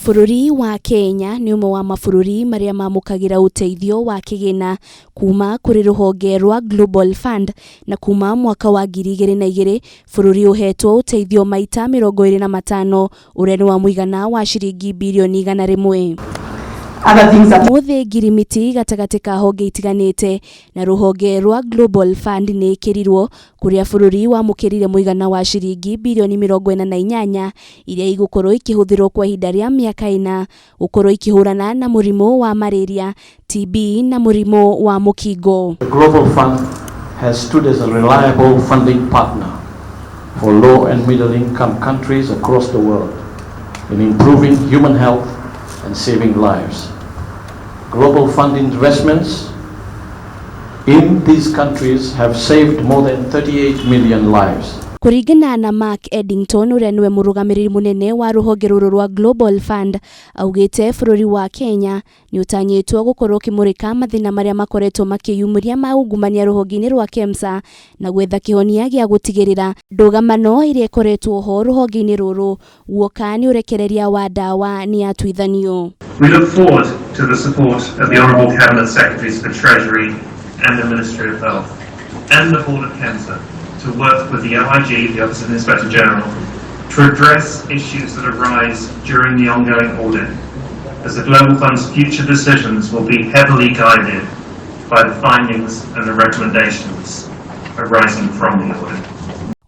Bururi wa Kenya ni umwe wa mabũrũri maria mamukagira uteithio wa kigina kuuma kuri ruhonge rwa Global Fund na kuuma mwaka wa 2002 bururi uhetwo uteithio maita 25 uria ni wa muigana wa ciringi mbirioni 100. Muthe ngirimiti gatagati ka honge itiganite na ruhonge rwa Global Fund ni ikirirwo kuria bururi wamukirire muigana wa ciringi mbirioni 48 iria igukorwo ikihuthirwo kwa ihinda ria miaka 4 gukorwo ikihurana na murimu wa Malaria, TB na murimu wa Mukingo. The Global Fund has stood as a reliable funding partner for low and middle income countries across the world in improving human health and saving lives. Global Fund investments in these countries have saved more than 38 million lives. Kuringana na Mark Eddington uria niwe murugamiriri munene wa ruhonge ruru rwa Global Fund augite bururi wa Kenya ni utanyitwo gukorwo kimurika mathina maria makoretwo makiyumuria ma ungumania ruhonge-ini rwa Kemsa na gwetha kihonia gia gutigirira ndugamano iria ikoretwo ho ruhonge-ini ruru guoka ni urekereria wa dawa ni atwithanio. We look forward to the support of the Honourable Cabinet Secretaries for Treasury and the Ministry of Health and the Board of Kemsa to work with the OIG, the Office of the Inspector General, to address issues that arise during the ongoing audit, as the Global Fund's future decisions will be heavily guided by the findings and the recommendations arising from the audit.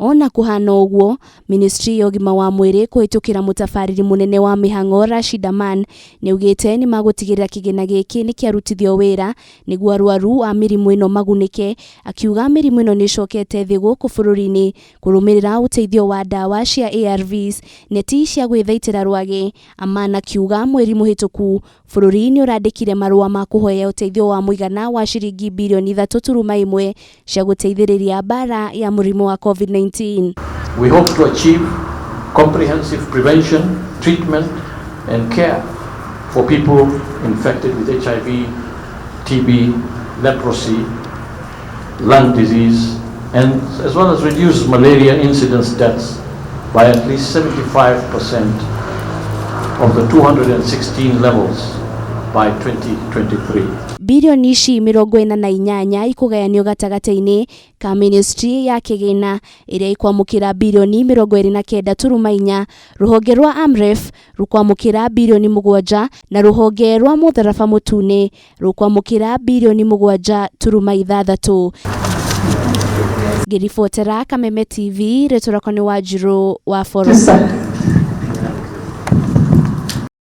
Ona kuhana uguo, Ministry ya Ugima wa Mwiri kuhitukira mutafariri munene wa mihango Rashida Man ni ugite ni magutigirira kigina giki ni kiarutithio wira niguo arwaru a mirimu ino magunike, akiuga mirimu ino ni cokete thi guku bururi-ini kurumirira uteithio wa dawa cia ARVs neti cia gwithaitira rwage. Amana kiuga mweri muhituku bururi ni urandikire marua ma kuhoya uteithio wa muigana wa ciringi mbirioni 3.1 cia guteithiriria bara ya murimu wa COVID-19. We hope to achieve comprehensive prevention, treatment and care for people infected with HIV, TB, leprosy, lung disease, and as well as reduce malaria incidence deaths by at least 75% of the 216 levels by 2023. Bilioni ici 48 ikugayanio gatagati-ini ka Ministry ya kigina iria ikwamukira bilioni 29.4, ruhonge rwa AMREF rukwamukira bilioni 7 na ruhonge rwa mutharafa mutune rukwamukira bilioni 7.6. Ngiribotera Kameme TV, retorako ni Wanjiru wa Forest.